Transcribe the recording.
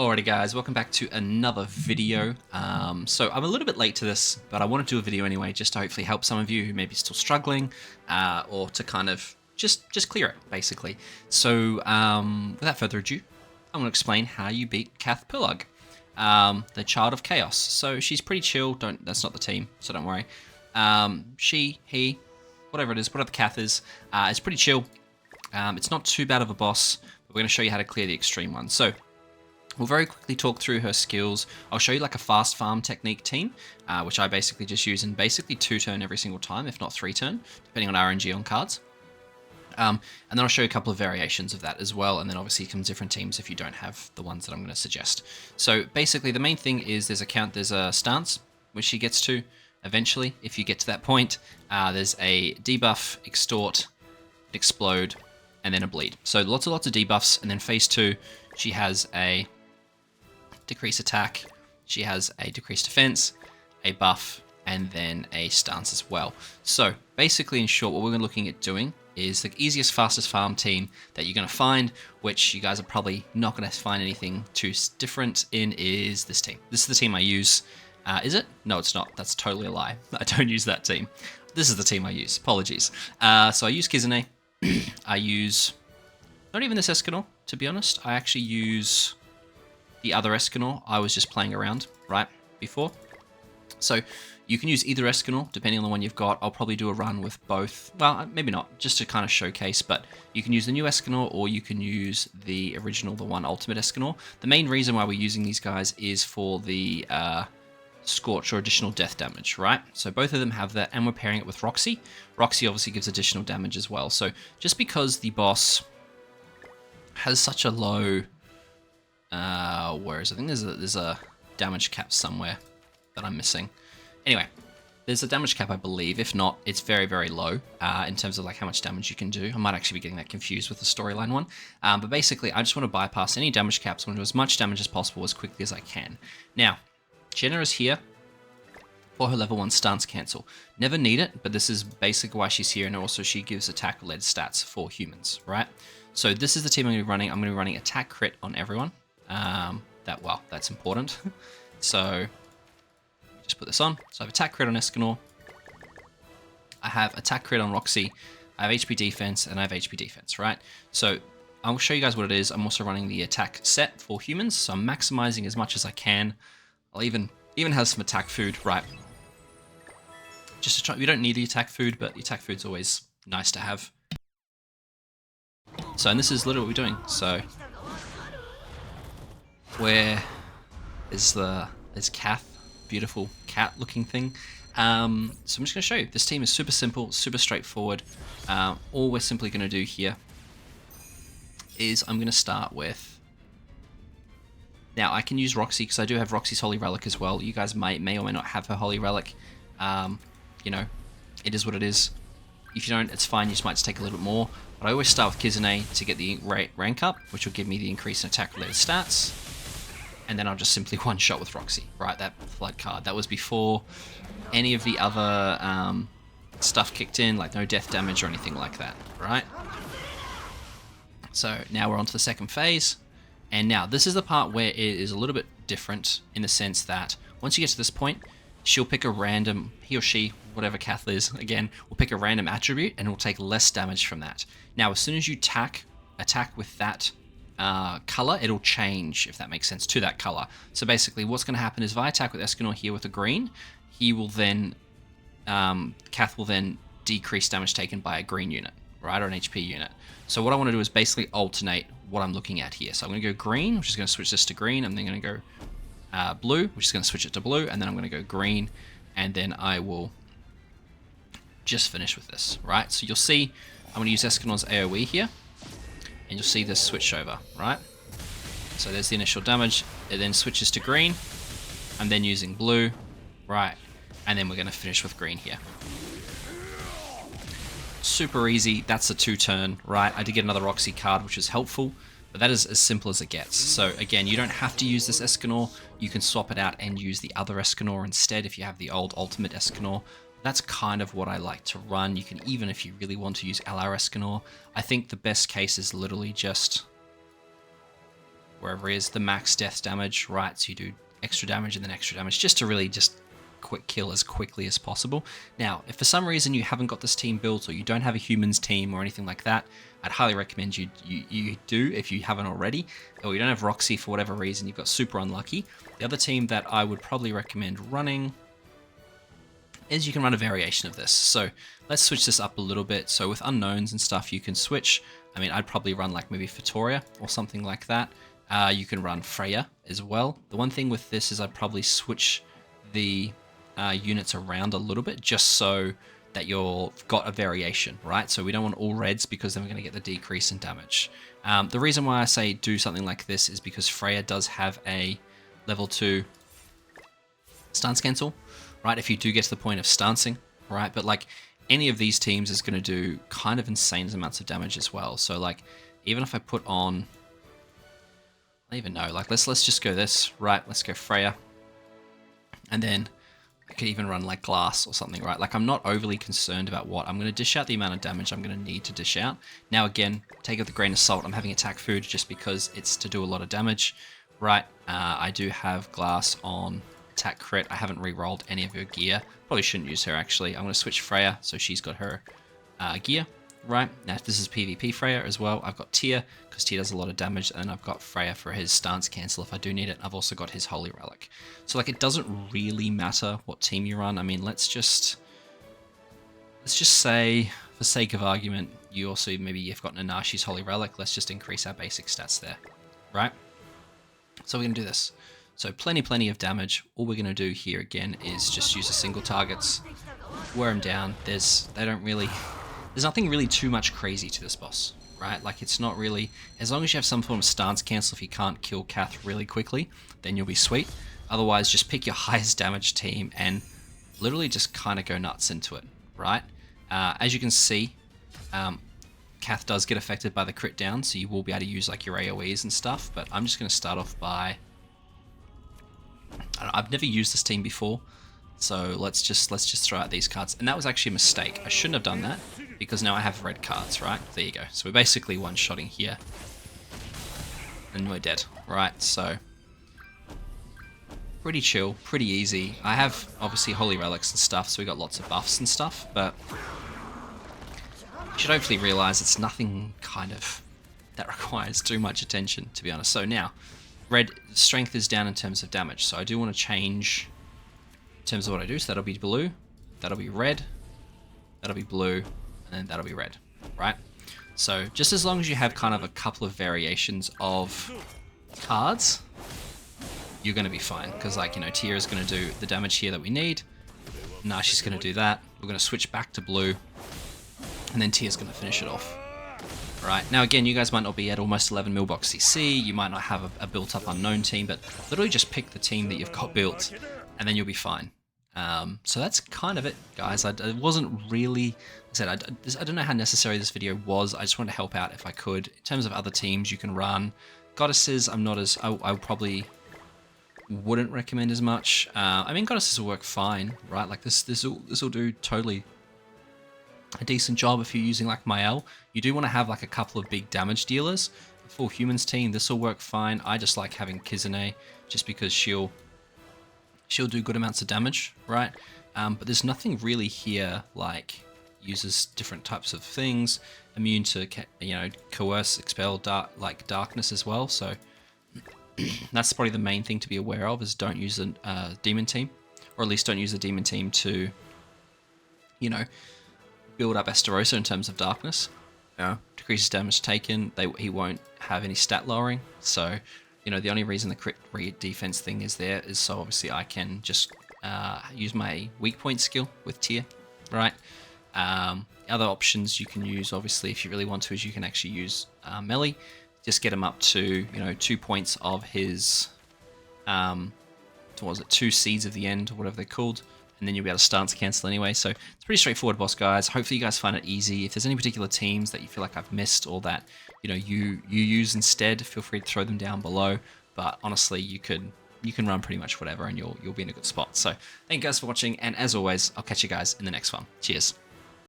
Alrighty guys, welcome back to another video. So I'm a little bit late to this, but I want to do a video anyway, just to hopefully help some of you who may be still struggling, or to kind of just clear it, basically. So without further ado, I'm going to explain how you beat CATH PALUG, the Child of Chaos. So she's pretty chill, that's not the team, so don't worry. She, he, whatever it is, whatever the CATH is pretty chill. It's not too bad of a boss, but we're going to show you how to clear the extreme one. So we'll very quickly talk through her skills. I'll show you like a fast farm technique team, which I basically just use in basically 2-turn every single time, if not 3-turn, depending on RNG on cards. And then I'll show you a couple of variations of that as well, and then obviously some different teams if you don't have the ones that I'm going to suggest. So basically the main thing is there's a stance, which she gets to eventually, if you get to that point. There's a debuff, extort, explode, and then a bleed. So lots of debuffs, and then phase 2, she has a decrease attack, she has a decreased defense, a buff, and then a stance as well. So basically, in short, what we're looking at doing is the easiest, fastest farm team that you're going to find, which you guys are probably not going to find anything too different in, is this team. This is the team I use. Is it? No, it's not. That's totally a lie. I don't use that team. This is the team I use. Apologies. So I use Kizune. I use not even this Escanor, to be honest. I actually use the other Escanor I was just playing around right before. So you can use either Escanor depending on the one you've got. I'll probably do a run with both. Well, maybe not, just to kind of showcase, but you can use the new Escanor or you can use the original, the one Ultimate Escanor. The main reason why we're using these guys is for the Scorch or additional death damage, right? So both of them have that, and we're pairing it with Roxy. Roxy obviously gives additional damage as well. So just because the boss has such a low, where is it? I think there's a damage cap somewhere that I'm missing. Anyway, there's a damage cap, I believe. If not, it's very, very low in terms of like how much damage you can do. I might actually be getting that confused with the storyline one. But basically, I just want to bypass any damage caps. I want to do as much damage as possible as quickly as I can. Now, Jenna is here for her level 1 stance cancel. Never need it, but this is basically why she's here, and also she gives attack-led stats for humans, right? So this is the team I'm going to be running. I'm going to be running attack crit on everyone. That's important. So just put this on. So I have attack crit on Escanor. I have attack crit on Roxy. I have HP defense, and I have HP defense, right? So I'll show you guys what it is. I'm also running the attack set for humans, so I'm maximizing as much as I can. I'll even have some attack food, right? Just to try, we don't need the attack food, but the attack food's always nice to have. So, and this is literally what we're doing. So, where is CATH, beautiful cat-looking thing. So I'm just going to show you. This team is super simple, super straightforward. All we're simply going to do here is I'm going to start with. Now, I can use Roxy because I do have Roxy's Holy Relic as well. You guys may or may not have her Holy Relic. You know, it is what it is. If you don't, it's fine. You just might just take a little bit more. But I always start with Kizune to get the rank up, which will give me the increase in attack-related stats. And then I'll just simply one-shot with Roxy, right? That flood card. That was before any of the other stuff kicked in, like no death damage or anything like that, right? So now we're on to the second phase. And now, this is the part where it is a little bit different in the sense that once you get to this point, she'll pick a random, he or she, whatever CATH is, again, will pick a random attribute and will take less damage from that. Now, as soon as you attack with that color, it'll change, if that makes sense, to that color. So basically, what's going to happen is if I attack with Escanor here with a green, he will then, CATH will then decrease damage taken by a green unit, right, or an HP unit. So what I want to do is basically alternate what I'm looking at here. So I'm going to go green, which is going to switch this to green. I'm then going to go blue, which is going to switch it to blue, and then I'm going to go green, and then I will just finish with this, right? So you'll see I'm going to use Escanor's AoE here, and you'll see this switch over, right? So there's the initial damage. It then switches to green. I'm then using blue, right? And then we're going to finish with green here. Super easy. That's a 2-turn, right? I did get another Roxy card, which is helpful, but that is as simple as it gets. So again, you don't have to use this Escanor. You can swap it out and use the other Escanor instead if you have the old Ultimate Escanor. That's kind of what I like to run. You can even, if you really want to use LR Escanor, I think the best case is literally just wherever it is, the max death damage, right? So you do extra damage and then extra damage just to really just quick kill as quickly as possible. Now, if for some reason you haven't got this team built or you don't have a humans team or anything like that, I'd highly recommend you do if you haven't already, or you don't have Roxy for whatever reason, you've got super unlucky. The other team that I would probably recommend running is you can run a variation of this. So let's switch this up a little bit. So with unknowns and stuff, you can switch. I mean, I'd probably run like maybe Fatoria or something like that. You can run Freya as well. The one thing with this is I'd probably switch the units around a little bit just so that you've got a variation, right? So we don't want all reds because then we're going to get the decrease in damage. The reason why I say do something like this is because Freya does have a level 2 stance cancel, right? If you do get to the point of stancing, right? But like any of these teams is going to do kind of insane amounts of damage as well. So like even if I put on, I don't even know, like let's just go this, right? Let's go Freya. And then I could even run like glass or something, right? Like I'm not overly concerned about what. I'm going to dish out the amount of damage I'm going to need to dish out. Now again, take it with a grain of salt. I'm having attack food just because it's to do a lot of damage, right? I do have glass on attack crit. I haven't re-rolled any of her gear. Probably shouldn't use her actually. I'm going to switch Freya so she's got her gear. Right, now if this is PvP Freya as well, I've got Tyr, because Tyr does a lot of damage, and I've got Freya for his stance cancel if I do need it. I've also got his Holy Relic. So like it doesn't really matter what team you run. I mean, let's just say, for sake of argument, you also maybe you've got Nanashi's Holy Relic. Let's just increase our basic stats there, right? So we're going to do this. So plenty of damage. All we're going to do here again is just use the single targets, wear them down. There's nothing really too much crazy to this boss, right? Like it's not really, as long as you have some form of stance cancel, if you can't kill Cath really quickly, then you'll be sweet. Otherwise, just pick your highest damage team and literally just kind of go nuts into it, right? As you can see, Cath does get affected by the crit down, so you will be able to use like your AoEs and stuff, but I'm just going to start off by, I've never used this team before, so let's just throw out these cards. And that was actually a mistake. I shouldn't have done that because now I have red cards, right? There you go. So we're basically one-shotting here. And we're dead, right? So pretty chill, pretty easy. I have obviously Holy Relics and stuff, so we got lots of buffs and stuff, but you should hopefully realize it's nothing kind of that requires too much attention, to be honest. So now, red strength is down in terms of damage, so I do want to change in terms of what I do. So that'll be blue, that'll be red, that'll be blue, and then that'll be red, right? So just as long as you have kind of a couple of variations of cards, you're going to be fine. Because like, you know, Tyr is going to do the damage here that we need. Nah, she's going to do that. We're going to switch back to blue. And then Tyr's going to finish it off. Right, now again, you guys might not be at almost 11 mil box CC, you might not have a built-up unknown team, but literally just pick the team that you've got built, and then you'll be fine. So that's kind of it, guys. It wasn't really, I said, I don't know how necessary this video was. I just wanted to help out if I could. In terms of other teams you can run, Goddesses, I'm not as, I probably wouldn't recommend as much. I mean, Goddesses will work fine, right? Like this will do totally a decent job if you're using like Mael. You do want to have like a couple of big damage dealers. A full humans team, this will work fine. I just like having Kizune just because she'll do good amounts of damage, right? But there's nothing really here like uses different types of things, immune to, you know, coerce, expel, darkness as well. So that's probably the main thing to be aware of, is don't use a demon team, or at least don't use a demon team to, you know, build up Esterosa in terms of darkness. Decreases damage taken. He won't have any stat lowering. So, you know, the only reason the crit defense thing is there is so obviously I can just use my weak point skill with Tyr, right? Other options you can use, obviously, if you really want to, is you can actually use melee. Just get him up to, you know, 2 points of his, what was it, 2 seeds of the end, or whatever they're called. And then you'll be able to stance cancel anyway. So it's pretty straightforward, boss guys. Hopefully you guys find it easy. If there's any particular teams that you feel like I've missed or that, you know, you use instead, feel free to throw them down below. But honestly, you can run pretty much whatever and you'll be in a good spot. So thank you guys for watching, and as always, I'll catch you guys in the next one. Cheers.